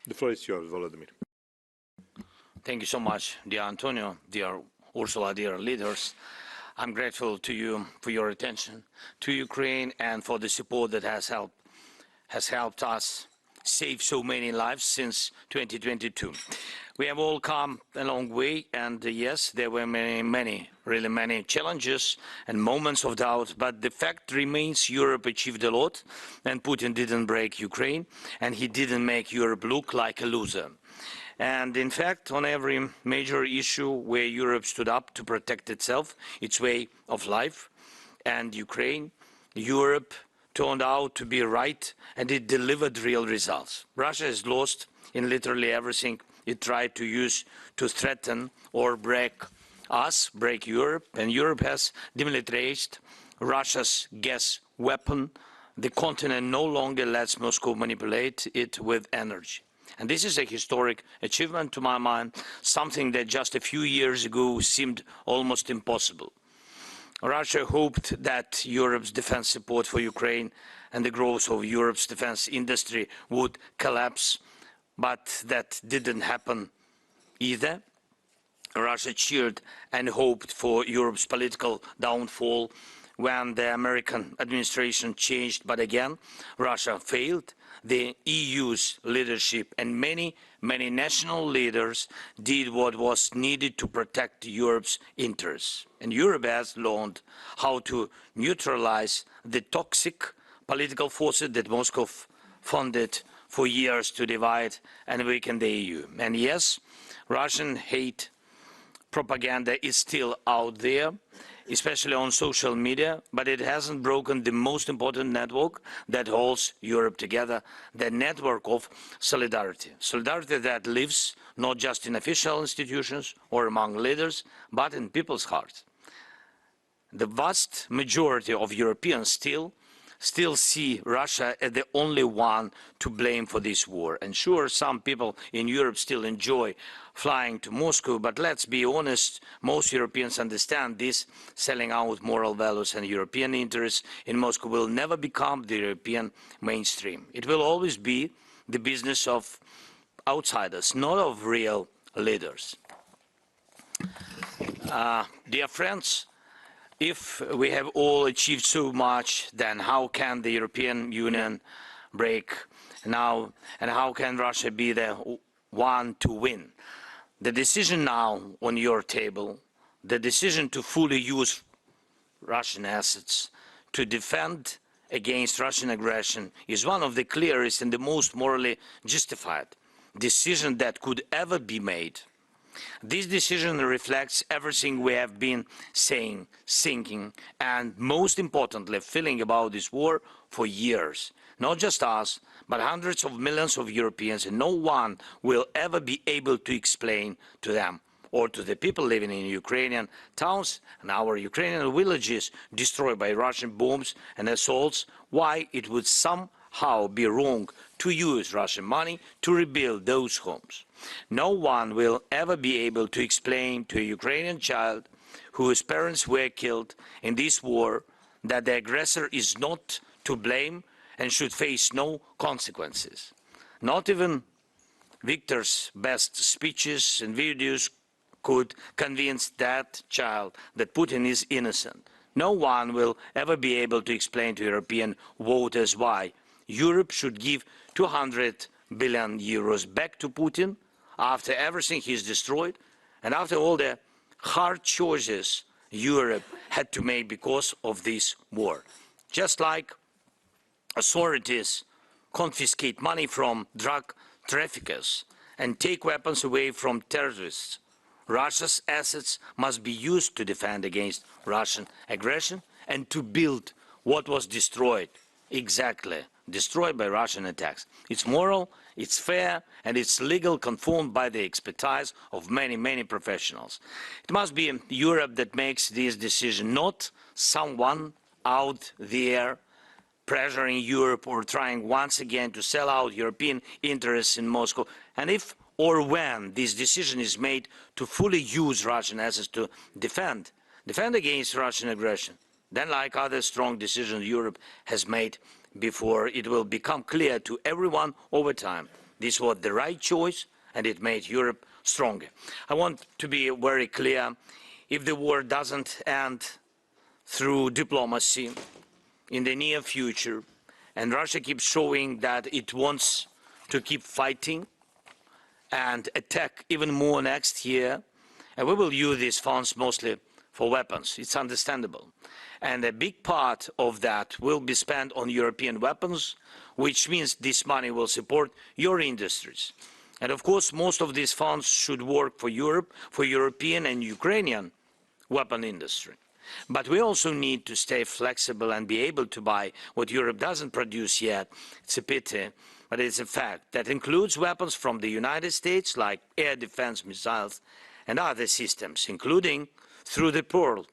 The floor is yours, Volodymyr. Thank you so much, dear Antonio, dear Ursula, dear leaders. I'm grateful to you for your attention to Ukraine and for the support that has helped us save so many lives since 2022. We have all come a long way, and yes, there were really many challenges and moments of doubt, but the fact remains Europe achieved a lot, and Putin didn't break Ukraine, and he didn't make Europe look like a loser. And in fact, on every major issue where Europe stood up to protect itself, its way of life, and Ukraine, Europe turned out to be right, and it delivered real results. Russia has lost in literally everything it tried to use to threaten or break us, break Europe, and Europe has demilitarized Russia's gas weapon. The continent no longer lets Moscow manipulate it with energy. And this is a historic achievement to my mind, something that just a few years ago seemed almost impossible. Russia hoped that Europe's defense support for Ukraine and the growth of Europe's defense industry would collapse, but that didn't happen either. Russia cheered and hoped for Europe's political downfall when the American administration changed, but again, Russia failed. The EU's leadership and many national leaders did what was needed to protect Europe's interests. And Europe has learned how to neutralize the toxic political forces that Moscow funded for years to divide and weaken the EU. And yes, Russian hate propaganda is still out there, especially on social media, but it hasn't broken the most important network that holds Europe together, the network of solidarity. Solidarity that lives not just in official institutions or among leaders, but in people's hearts. The vast majority of Europeans still see Russia as the only one to blame for this war. And sure, some people in Europe still enjoy flying to Moscow, but let's be honest, most Europeans understand this selling out moral values and European interests in Moscow will never become the European mainstream. It will always be the business of outsiders, not of real leaders. Dear friends, if we have all achieved so much, then how can the European Union break now, and how can Russia be the one to win? The decision now on your table, the decision to fully use Russian assets to defend against Russian aggression is one of the clearest and the most morally justified decision that could ever be made. This decision reflects everything we have been saying, thinking, and most importantly, feeling about this war for years. Not just us, but hundreds of millions of Europeans, and no one will ever be able to explain to them or to the people living in Ukrainian towns and our Ukrainian villages destroyed by Russian bombs and assaults why it would somehow be wrong to use Russian money to rebuild those homes. No one will ever be able to explain to a Ukrainian child whose parents were killed in this war that the aggressor is not to blame and should face no consequences. Not even Victor's best speeches and videos could convince that child that Putin is innocent. No one will ever be able to explain to European voters why Europe should give 200 billion euros back to Putin after everything he's destroyed and after all the hard choices Europe had to make because of this war. Just like authorities confiscate money from drug traffickers and take weapons away from terrorists, Russia's assets must be used to defend against Russian aggression and to build what was destroyed, exactly destroyed by Russian attacks. It's moral, it's fair, and it's legal, confirmed by the expertise of many professionals. It must be Europe that makes this decision, not someone out there pressuring Europe or trying once again to sell out European interests in Moscow. And if or when this decision is made to fully use Russian assets to defend against Russian aggression, then like other strong decisions Europe has made before, it will become clear to everyone over time This was the right choice, and it made Europe stronger. I want to be very clear. If the war doesn't end through diplomacy in the near future, and Russia keeps showing that it wants to keep fighting and attack even more next year, and we will use these funds mostly for weapons. It's understandable. And a big part of that will be spent on European weapons, which means this money will support your industries. And of course, most of these funds should work for Europe, for European and Ukrainian weapon industry. But we also need to stay flexible and be able to buy what Europe doesn't produce yet. It's a pity, but it's a fact. That includes weapons from the United States, like air defense missiles and other systems, including through the Pearl.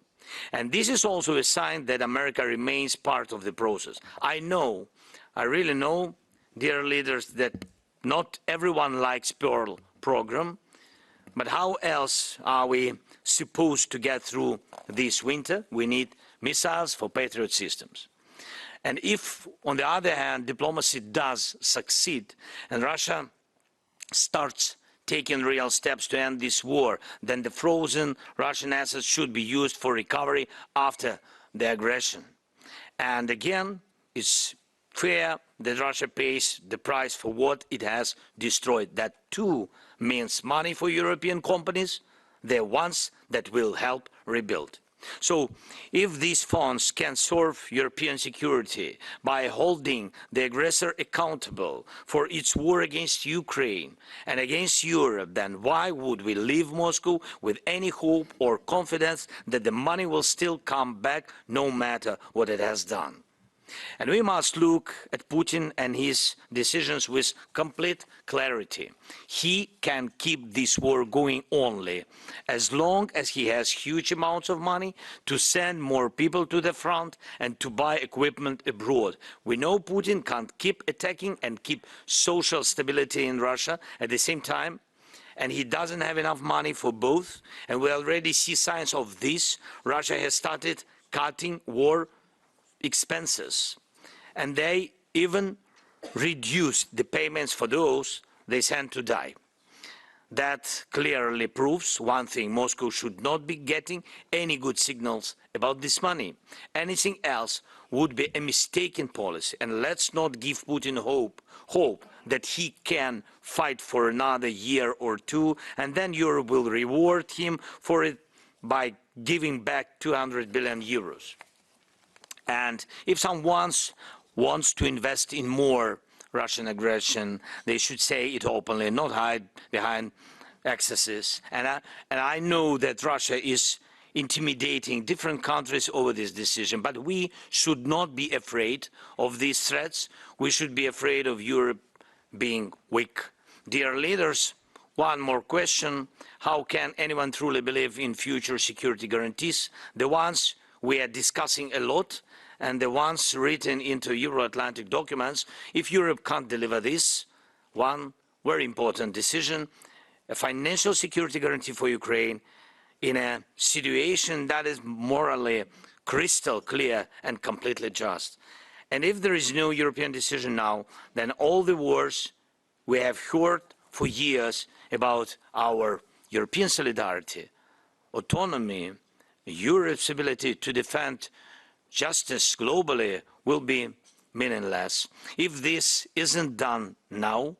And this is also a sign that America remains part of the process. I know, I really know, dear leaders, that not everyone likes Pearl program, but how else are we supposed to get through this winter? We need missiles for Patriot systems. And if, on the other hand, diplomacy does succeed and Russia starts taking real steps to end this war, then the frozen Russian assets should be used for recovery after the aggression. And again, it's fair that Russia pays the price for what it has destroyed. That too means money for European companies, the ones that will help rebuild. So if these funds can serve European security by holding the aggressor accountable for its war against Ukraine and against Europe, then why would we leave Moscow with any hope or confidence that the money will still come back no matter what it has done? And we must look at Putin and his decisions with complete clarity. He can keep this war going only as long as he has huge amounts of money to send more people to the front and to buy equipment abroad. We know Putin can't keep attacking and keep social stability in Russia at the same time, and he doesn't have enough money for both, and we already see signs of this. Russia has started cutting war expenses, and they even reduced the payments for those they sent to die. That clearly proves one thing: Moscow should not be getting any good signals about this money. Anything else would be a mistaken policy, and let's not give Putin hope that he can fight for another year or two, and then Europe will reward him for it by giving back 200 billion euros. And if someone wants to invest in more Russian aggression, they should say it openly, not hide behind excesses. And I know that Russia is intimidating different countries over this decision, but we should not be afraid of these threats. We should be afraid of Europe being weak. Dear leaders, one more question: how can anyone truly believe in future security guarantees, the ones we are discussing a lot and the ones written into Euro-Atlantic documents, if Europe can't deliver this one very important decision, a financial security guarantee for Ukraine, in a situation that is morally crystal clear and completely just? And if there is no European decision now, then all the wars we have heard for years about our European solidarity, autonomy, Europe's ability to defend justice globally will be meaningless. If this isn't done now,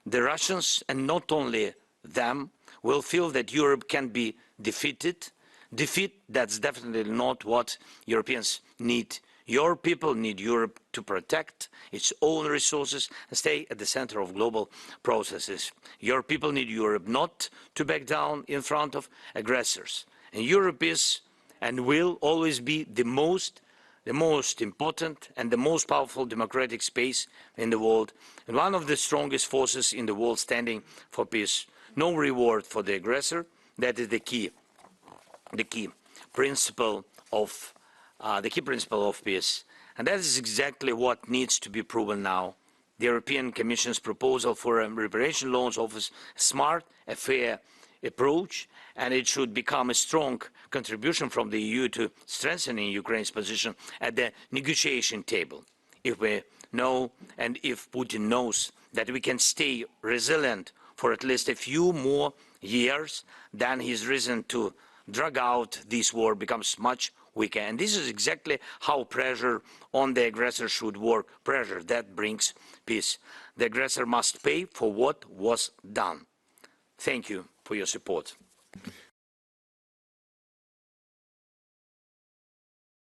the Russians, and not only them, will feel that Europe can be defeated. Defeat, that's definitely not what Europeans need. Your people need Europe to protect its own resources and stay at the center of global processes. Your people need Europe not to back down in front of aggressors. And Europe is and will always be the most important and the most powerful democratic space in the world, and one of the strongest forces in the world standing for peace. No reward for the aggressor. That is the key principle of peace. And that is exactly what needs to be proven now. The European Commission's proposal for reparation loans offers a smart, a fair approach, and it should become a strong contribution from the EU to strengthening Ukraine's position at the negotiation table. If we know, and if Putin knows, that we can stay resilient for at least a few more years, then his reason to drag out this war becomes much weaker. And this is exactly how pressure on the aggressor should work, pressure that brings peace. The aggressor must pay for what was done. Thank you for your support.